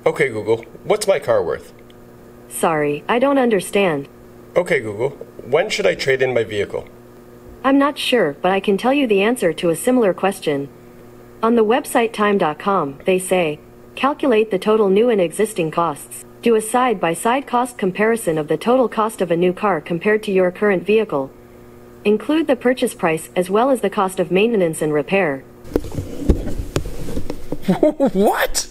Okay, Google, what's my car worth? Sorry, I don't understand. Okay, Google, when should I trade in my vehicle? I'm not sure, but I can tell you the answer to a similar question. On the website time.com, they say, calculate the total new and existing costs. Do a side-by-side cost comparison of the total cost of a new car compared to your current vehicle. Include the purchase price as well as the cost of maintenance and repair. What?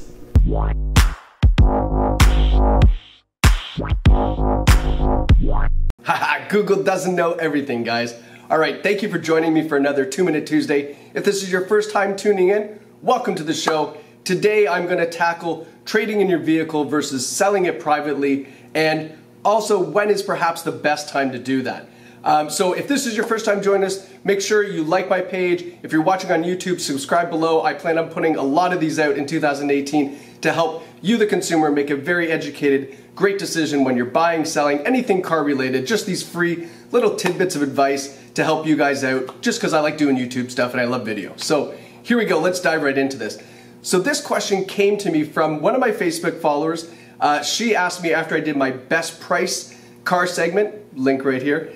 Haha, Google doesn't know everything, guys. Alright, thank you for joining me for another 2-Minute Tuesday. If this is your first time tuning in, welcome to the show. Today I'm going to tackle trading in your vehicle versus selling it privately, and also when is perhaps the best time to do that. So if this is your first time joining us, make sure you like my page. If you're watching on YouTube, subscribe below. I plan on putting a lot of these out in 2018 to help you, the consumer, make a very educated, great decision when you're buying, selling, anything car related. Just these free little tidbits of advice to help you guys out, just because I like doing YouTube stuff and I love video. So here we go, let's dive right into this. So this question came to me from one of my Facebook followers. She asked me after I did my best price car segment, link right here,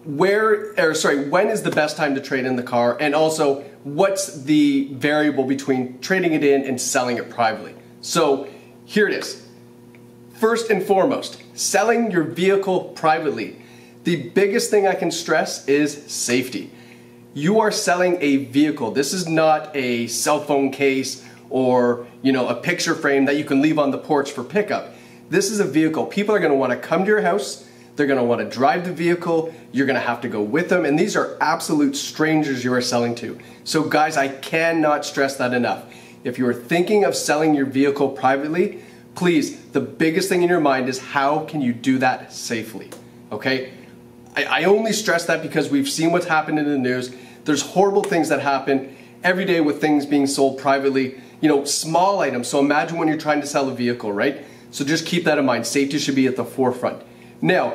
when is the best time to trade in the car, and also what's the variable between trading it in and selling it privately. So here it is. First and foremost, selling your vehicle privately. The biggest thing I can stress is safety. You are selling a vehicle. This is not a cell phone case or, a picture frame that you can leave on the porch for pickup. This is a vehicle. People are going to want to come to your house. They're going to want to drive the vehicle. You're going to have to go with them. And these are absolute strangers you are selling to. So guys, I cannot stress that enough. If you are thinking of selling your vehicle privately, please, the biggest thing in your mind is how can you do that safely, okay? I only stress that because we've seen what's happened in the news. There's horrible things that happen every day with things being sold privately, small items. So imagine when you're trying to sell a vehicle, right? So just keep that in mind. Safety should be at the forefront. Now,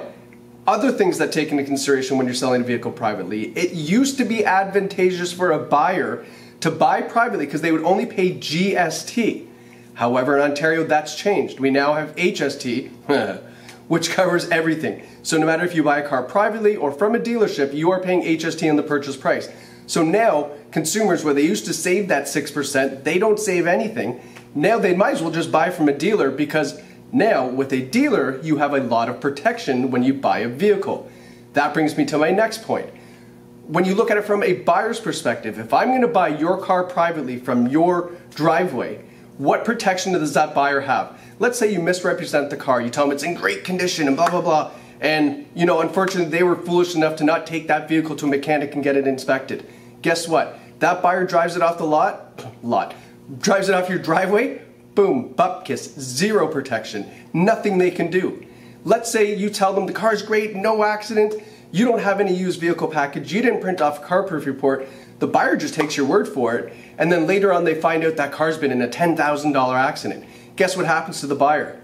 other things that take into consideration when you're selling a vehicle privately, it used to be advantageous for a buyer to buy privately because they would only pay GST. However, in Ontario, that's changed. We now have HST, which covers everything. So no matter if you buy a car privately or from a dealership, you are paying HST on the purchase price. So now, consumers, where they used to save that 6%, they don't save anything. Now they might as well just buy from a dealer, because now with a dealer, you have a lot of protection when you buy a vehicle. That brings me to my next point. When you look at it from a buyer's perspective, if I'm going to buy your car privately from your driveway, what protection does that buyer have? Let's say you misrepresent the car. You tell them it's in great condition and blah, blah, blah. And, unfortunately, they were foolish enough to not take that vehicle to a mechanic and get it inspected. Guess what? That buyer drives it off the drives it off your driveway, boom, bupkis, zero protection, nothing they can do. Let's say you tell them the car's great, no accident, you don't have any used vehicle package, you didn't print off a car proof report, the buyer just takes your word for it, and then later on they find out that car's been in a $10,000 accident. Guess what happens to the buyer?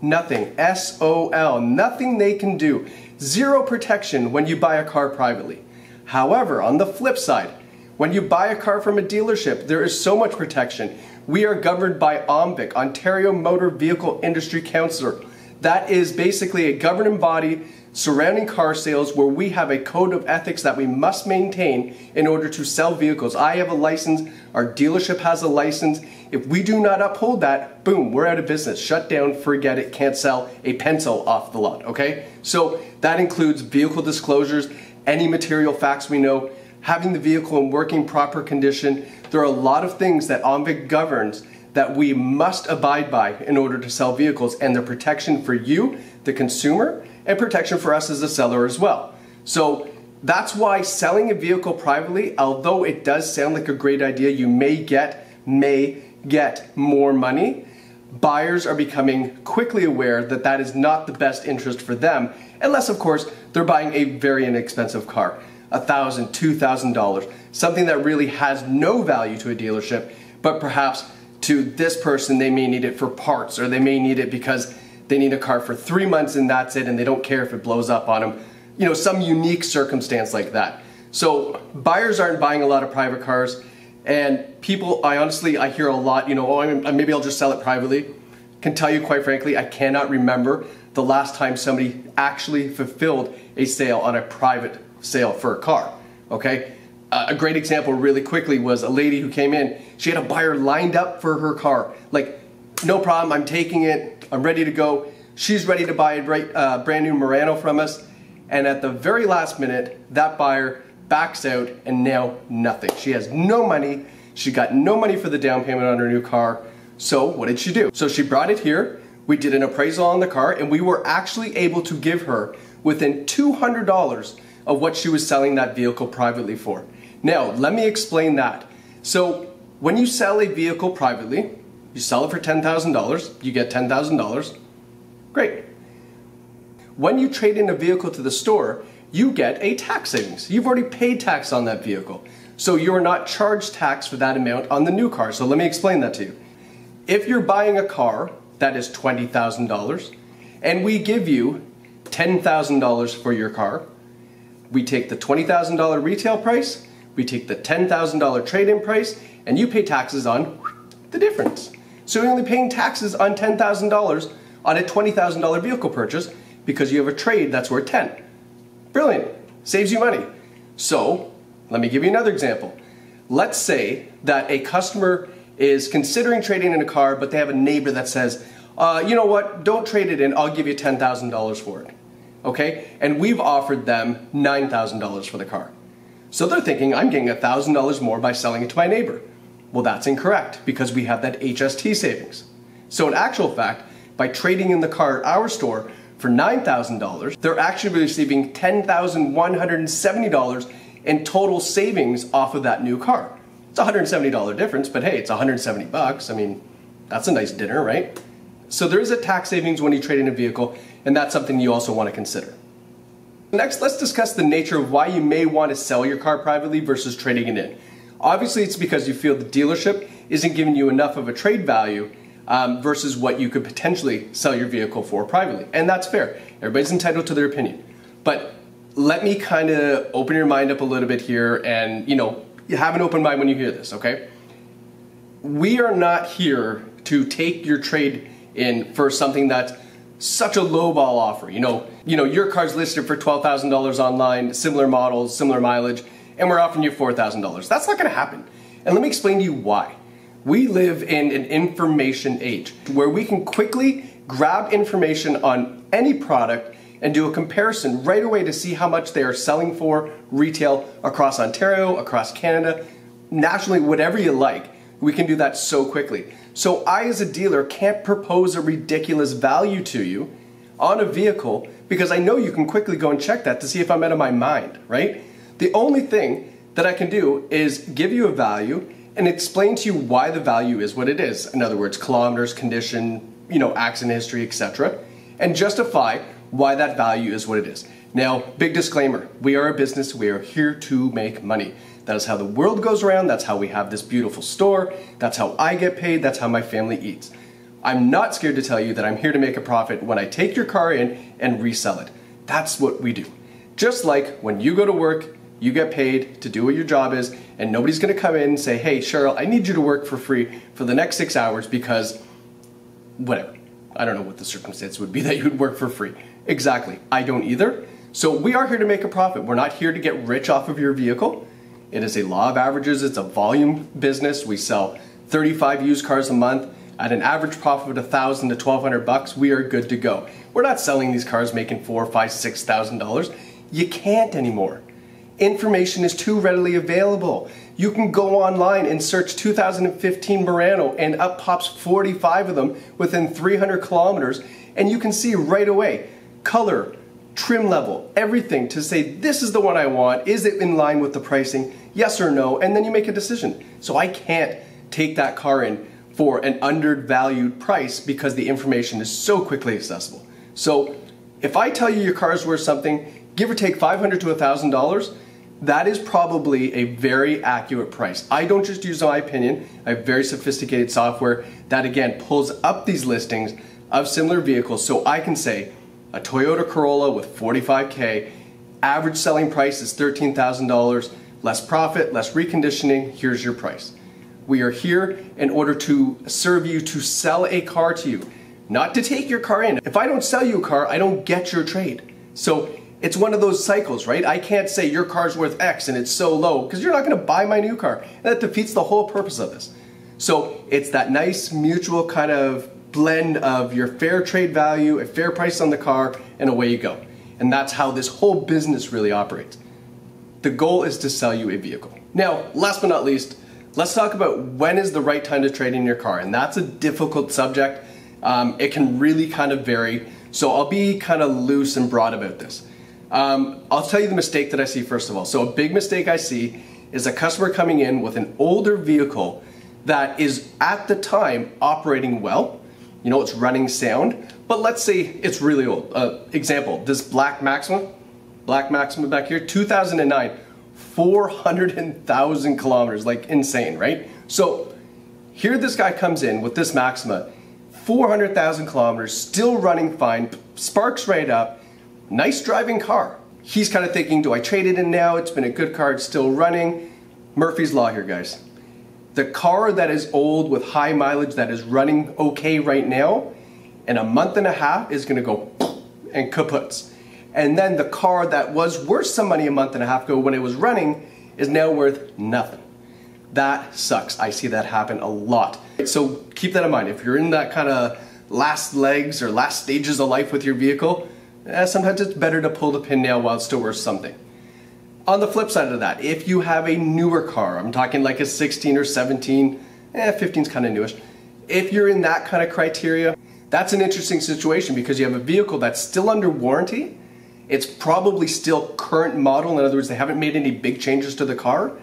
Nothing. SOL. Nothing they can do. Zero protection when you buy a car privately. However, on the flip side, when you buy a car from a dealership, there is so much protection. We are governed by OMVIC, Ontario Motor Vehicle Industry Council. That is basically a governing body surrounding car sales, where we have a code of ethics that we must maintain in order to sell vehicles. I have a license, our dealership has a license. If we do not uphold that, boom, we're out of business. Shut down, forget it, can't sell a pencil off the lot, okay? So that includes vehicle disclosures, any material facts we know, having the vehicle in working proper condition. There are a lot of things that OMVIC governs that we must abide by in order to sell vehicles, and their protection for you, the consumer, and protection for us as a seller as well. So that's why selling a vehicle privately, although it does sound like a great idea, you may get more money, buyers are becoming quickly aware that that is not the best interest for them, unless of course they're buying a very inexpensive car, $1,000, $2,000, something that really has no value to a dealership, but perhaps to this person they may need it for parts, or they may need it because they need a car for 3 months and that's it, and they don't care if it blows up on them. Some unique circumstance like that. So buyers aren't buying a lot of private cars, and people, I hear a lot, maybe I'll just sell it privately. Can tell you quite frankly, I cannot remember the last time somebody actually fulfilled a sale on a private sale for a car, okay? A great example really quickly was a lady who came in. She had a buyer lined up for her car. Like, no problem, I'm taking it, I'm ready to go. She's ready to buy a brand new Murano from us. And at the very last minute, that buyer backs out and now nothing. She has no money. She got no money for the down payment on her new car. So what did she do? So she brought it here. We did an appraisal on the car and we were actually able to give her within $200 of what she was selling that vehicle privately for. Now, let me explain that. So when you sell a vehicle privately, you sell it for $10,000, you get $10,000. Great. When you trade in a vehicle to the store, you get a tax savings. You've already paid tax on that vehicle. So you are not charged tax for that amount on the new car. So let me explain that to you. If you're buying a car that is $20,000 and we give you $10,000 for your car, we take the $20,000 retail price, we take the $10,000 trade-in price, and you pay taxes on the difference. So you're only paying taxes on $10,000 on a $20,000 vehicle purchase because you have a trade that's worth 10. Brilliant, saves you money. So let me give you another example. Let's say that a customer is considering trading in a car, but they have a neighbor that says, you know what, don't trade it in, I'll give you $10,000 for it. Okay, and we've offered them $9,000 for the car. So they're thinking, I'm getting $1,000 more by selling it to my neighbor. Well, that's incorrect because we have that HST savings. So in actual fact, by trading in the car at our store for $9,000, they're actually receiving $10,170 in total savings off of that new car. It's a $170 difference, but hey, it's 170 bucks. I mean, that's a nice dinner, right? So there is a tax savings when you trade in a vehicle, and that's something you also want to consider. Next, let's discuss the nature of why you may want to sell your car privately versus trading it in. Obviously, it's because you feel the dealership isn't giving you enough of a trade value versus what you could potentially sell your vehicle for privately. And that's fair. Everybody's entitled to their opinion. But let me kind of open your mind up a little bit here and, you have an open mind when you hear this, okay? We are not here to take your trade in for something that's such a lowball offer. Your car's listed for $12,000 online, similar models, similar mileage, and we're offering you $4,000. That's not going to happen. And let me explain to you why. We live in an information age where we can quickly grab information on any product and do a comparison right away to see how much they are selling for retail across Ontario, across Canada, nationally, whatever you like. We can do that so quickly. So I, as a dealer, can't propose a ridiculous value to you on a vehicle because I know you can quickly go and check that to see if I'm out of my mind, right? The only thing that I can do is give you a value and explain to you why the value is what it is. In other words, kilometers, condition, accident history, etc. And justify why that value is what it is. Now, big disclaimer, we are a business, we are here to make money. That is how the world goes around, that's how we have this beautiful store, that's how I get paid, that's how my family eats. I'm not scared to tell you that I'm here to make a profit when I take your car in and resell it. That's what we do. Just like when you go to work, you get paid to do what your job is, and nobody's gonna come in and say, hey, Cheryl, I need you to work for free for the next 6 hours because whatever. I don't know what the circumstance would be that you would work for free. Exactly, I don't either. So we are here to make a profit. We're not here to get rich off of your vehicle. It is a law of averages, it's a volume business. We sell 35 used cars a month at an average profit of $1,000 to $1,200. We are good to go. We're not selling these cars making $4,000, $5,000, $6,000. You can't anymore. Information is too readily available. You can go online and search 2015 Murano and up pops 45 of them within 300 kilometers and you can see right away color, trim level, everything to say this is the one I want, is it in line with the pricing, yes or no, and then you make a decision. So I can't take that car in for an undervalued price because the information is so quickly accessible. So if I tell you your car is worth something, give or take $500 to $1,000, that is probably a very accurate price. I don't just use my opinion. I have very sophisticated software that again pulls up these listings of similar vehicles so I can say a Toyota Corolla with 45K, average selling price is $13,000, less profit, less reconditioning, here's your price. We are here in order to serve you, to sell a car to you, not to take your car in. If I don't sell you a car, I don't get your trade. So it's one of those cycles, right? I can't say your car's worth X and it's so low because you're not going to buy my new car. And that defeats the whole purpose of this. So it's that nice mutual kind of blend of your fair trade value, a fair price on the car, and away you go. And that's how this whole business really operates. The goal is to sell you a vehicle. Now, last but not least, let's talk about when is the right time to trade in your car. And that's a difficult subject. It can really kind of vary. So I'll be kind of loose and broad about this. I'll tell you the mistake that I see first of all. So a big mistake I see is a customer coming in with an older vehicle that is at the time operating well. You know, it's running sound, but let's say it's really old. Example, this Black Maxima back here, 2009, 400,000 kilometers, like insane, right? So here this guy comes in with this Maxima, 400,000 kilometers, still running fine, sparks right up, nice driving car. He's kind of thinking, do I trade it in now? It's been a good car, it's still running. Murphy's Law here, guys. The car that is old with high mileage that is running okay right now, in a month and a half is gonna go and kaputs. And then the car that was worth some money a month and a half ago when it was running is now worth nothing. That sucks. I see that happen a lot. So keep that in mind. If you're in that kind of last legs or last stages of life with your vehicle, sometimes it's better to pull the pin now while it's still worth something. On the flip side of that, if you have a newer car, I'm talking like a 16 or 17, 15's kind of newish. If you're in that kind of criteria, that's an interesting situation because you have a vehicle that's still under warranty. It's probably still current model. In other words, they haven't made any big changes to the car.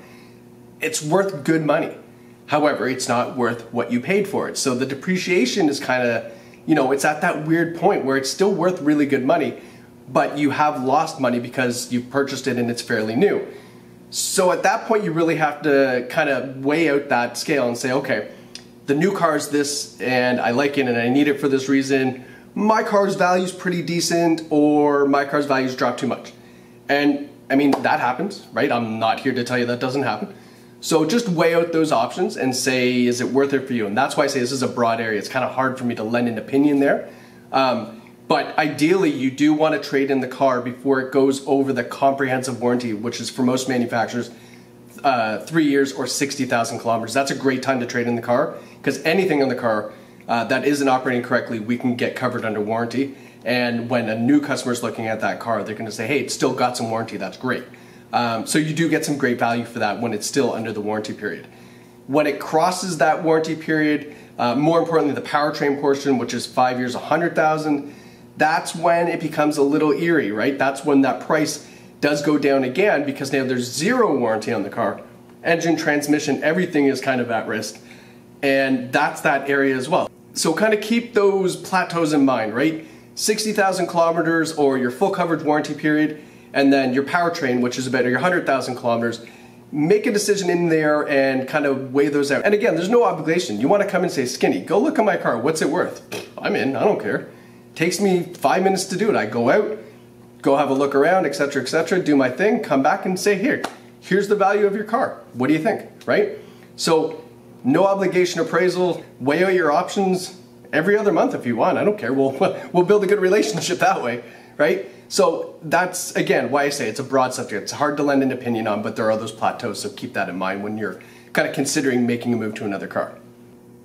It's worth good money. However, it's not worth what you paid for it. So the depreciation is kind of, you know, it's at that weird point where it's still worth really good money, but you have lost money because you purchased it and it's fairly new. So at that point, you really have to kind of weigh out that scale and say, okay, the new car is this and I like it and I need it for this reason. My car's value is pretty decent or my car's value's dropped too much. And I mean, that happens, right? I'm not here to tell you that doesn't happen. So just weigh out those options and say, is it worth it for you? And that's why I say this is a broad area. It's kind of hard for me to lend an opinion there. But ideally, you do want to trade in the car before it goes over the comprehensive warranty, which is for most manufacturers, 3 years or 60,000 kilometers. That's a great time to trade in the car because anything on the car that isn't operating correctly, we can get covered under warranty. And when a new customer is looking at that car, they're going to say, hey, it's still got some warranty. That's great. So you do get some great value for that when it's still under the warranty period. When it crosses that warranty period, more importantly, the powertrain portion, which is 5 years, 100,000, that's when it becomes a little eerie, right? That's when that price does go down again because now there's zero warranty on the car. Engine, transmission, everything is kind of at risk. And that's that area as well. So kind of keep those plateaus in mind, right? 60,000 kilometers or your full coverage warranty period, and then your powertrain, which is about your 100,000 kilometers. Make a decision in there and kind of weigh those out. And again, there's no obligation. You want to come and say, Skinny, go look at my car. What's it worth? I'm in, I don't care. Takes me 5 minutes to do it. I go out, go have a look around, etc., do my thing, come back and say, here's the value of your car. What do you think, right? So no obligation appraisal, weigh out your options every other month if you want. I don't care. We'll build a good relationship that way, right? So that's, again, why I say it's a broad subject. It's hard to lend an opinion on, but there are those plateaus, so keep that in mind when you're kind of considering making a move to another car.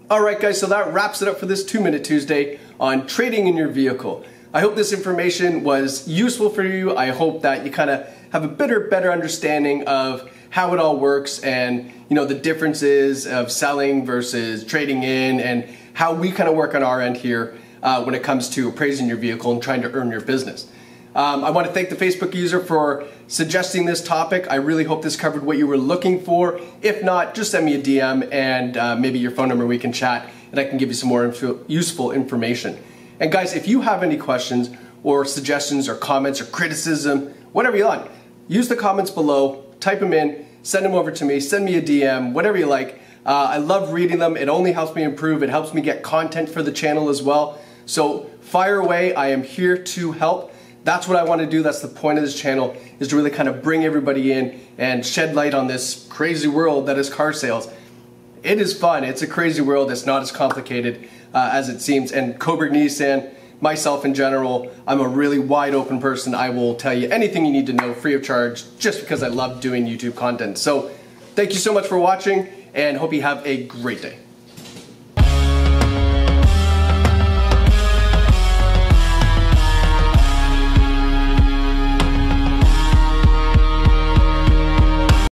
All right, guys, so that wraps it up for this 2-Minute Tuesday on trading in your vehicle. I hope this information was useful for you. I hope that you kind of have a better understanding of how it all works and, you know, the differences of selling versus trading in and how we kind of work on our end here when it comes to appraising your vehicle and trying to earn your business. I want to thank the Facebook user for suggesting this topic. I really hope this covered what you were looking for. If not, just send me a DM and maybe your phone number, we can chat and I can give you some more useful information. And guys, if you have any questions or suggestions or comments or criticism, whatever you want, use the comments below, type them in, send them over to me, send me a DM, whatever you like. I love reading them. It only helps me improve. It helps me get content for the channel as well. So fire away. I am here to help. That's what I want to do. That's the point of this channel, is to really kind of bring everybody in and shed light on this crazy world that is car sales. It is fun. It's a crazy world. It's not as complicated as it seems. And Coburg Nissan, myself in general, I'm a really wide open person. I will tell you anything you need to know free of charge just because I love doing YouTube content. So thank you so much for watching and hope you have a great day.